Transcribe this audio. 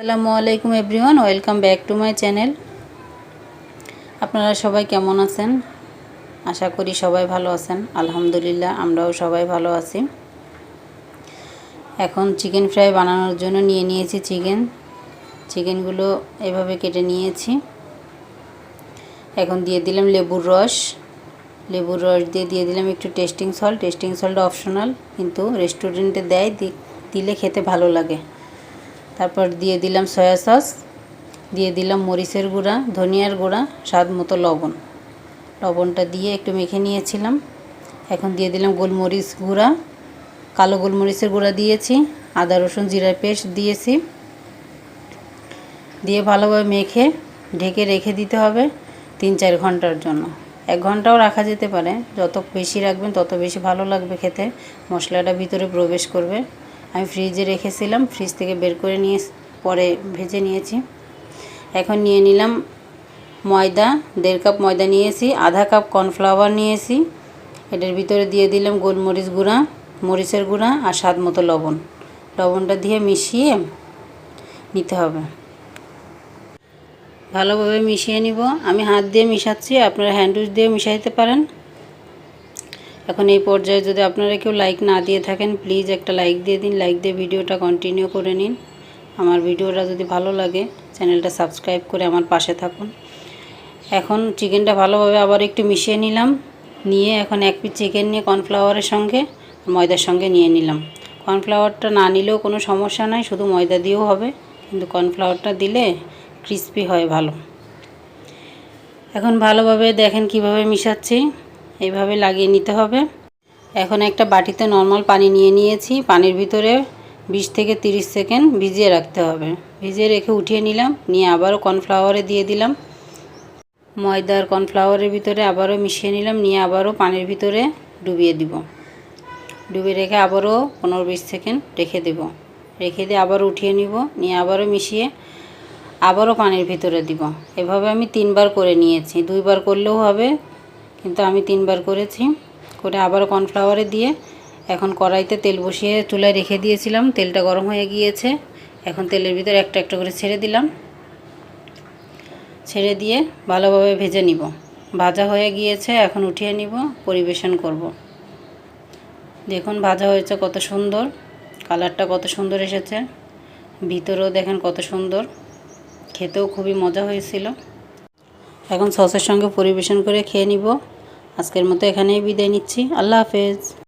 আসসালামু আলাইকুম everyone, welcome back to my channel. আপনারা সবাই কেমন আছেন? আশা করি সবাই ভালো আছেন। আলহামদুলিল্লাহ, আমরাও সবাই ভালো আছি। এখন চিকেন ফ্রাই বানানোর জন্য নিয়ে নিয়েছি চিকেনগুলো এভাবে কেটে নিয়েছি। এখন দিয়ে দিলাম লেবুর রস দিয়ে দিলাম একটু টেস্টিং সল্ট অপশনাল, কিন্তু রেস্টুরেন্টে দেয়, দিলে খেতে ভালো লাগে। তারপর দিয়ে দিলাম সয়া সস, দিয়ে দিলাম মরিচের গুঁড়া, ধনিয়ার গুঁড়া, স্বাদ মতো লবণটা দিয়ে একটু মেখে নিয়েছিলাম। এখন দিয়ে দিলাম গোলমরিচ গুঁড়া, কালো গোলমরিচের গুঁড়া দিয়েছি, আদা রসুন জিরার পেস্ট দিয়েছি। দিয়ে ভালোভাবে মেখে ঢেকে রেখে দিতে হবে 3-4 ঘন্টার জন্য। 1 ঘন্টাও রাখা যেতে পারে, যত বেশি রাখবেন তত বেশি ভালো লাগবে খেতে, মশলাটা ভিতরে প্রবেশ করবে। আমি ফ্রিজে রেখেছিলাম, ফ্রিজ থেকে বের করে নিয়ে পরে ভেজে নিয়েছি। এখন নিয়ে নিলাম ময়দা, 1.5 কাপ ময়দা নিয়েছি, আধা কাপ কর্নফ্লাওয়ার নিয়েছি। এটার ভিতরে দিয়ে দিলাম গোলমরিচ গুঁড়া, মরিচের গুঁড়া আর স্বাদ মতো লবণটা দিয়ে মিশিয়ে নিতে হবে। ভালোভাবে মিশিয়ে নিব। আমি হাত দিয়ে মিশাচ্ছি, আপনারা হ্যান্ড উইচ দিয়ে মিশাইতে পারেন। এখন এই পর্যায়ে যদি আপনারা কেউ লাইক না দিয়ে থাকেন, প্লিজ একটা লাইক দিয়ে দিন। লাইক দিয়ে ভিডিওটা কন্টিনিউ করে নিন। আমার ভিডিওটা যদি ভালো লাগে চ্যানেলটা সাবস্ক্রাইব করে আমার পাশে থাকুন। এখন চিকেনটা ভালোভাবে আবার একটু মিশিয়ে নিলাম। নিয়ে এখন 1 পিস চিকেন নিয়ে কর্নফ্লাওয়ারের সঙ্গে ময়দার সঙ্গে নিয়ে নিলাম। কর্নফ্লাওয়ারটা না নিলেও কোনো সমস্যা নাই, শুধু ময়দা দিয়েও হবে, কিন্তু কর্নফ্লাওয়ারটা দিলে ক্রিস্পি হয় ভালো। এখন ভালোভাবে দেখেন কিভাবে মিশাচ্ছি, এইভাবে লাগিয়ে নিতে হবে। এখন একটা বাটিতে নর্মাল পানি নিয়ে নিয়েছি, পানির ভিতরে 20 থেকে 30 সেকেন্ড ভিজিয়ে রাখতে হবে। ভিজিয়ে রেখে উঠিয়ে নিলাম, নিয়ে আবারও কর্নফ্লাওয়ারে দিয়ে দিলাম। ময়দার কর্নফ্লাওয়ারের ভিতরে আবারও মিশিয়ে নিলাম, নিয়ে আবারও পানির ভিতরে ডুবিয়ে দিব। ডুবিয়ে রেখে আবারও 15-20 সেকেন্ড রেখে দেব। রেখে দিয়ে আবারও উঠিয়ে নিব, নিয়ে আবারও মিশিয়ে আবারও পানির ভিতরে দিব। এভাবে আমি 3 বার করে নিয়েছি, 2 বার করলেও হবে, কিন্তু আমি 3 বার করেছি। করে আবারও কর্নফ্লাওয়ারে দিয়ে এখন কড়াইতে তেল বসিয়ে চুলায় রেখে দিয়েছিলাম। তেলটা গরম হয়ে গিয়েছে, এখন তেলের ভিতরে একটা একটা করে ছেড়ে দিলাম। ছেড়ে দিয়ে ভালোভাবে ভেজে নিব। ভাজা হয়ে গিয়েছে, এখন উঠিয়ে নিব, পরিবেশন করব। দেখুন ভাজা হয়েছে কত সুন্দর, কালারটা কত সুন্দর এসেছে, ভিতরেও দেখেন কত সুন্দর, খেতেও খুবই মজা হয়েছিল। এখন সসের সঙ্গে পরিবেশন করে খেয়ে নিব। আজকের মতো এখানেই বিদায় নিচ্ছি। আল্লাহ হাফেজ।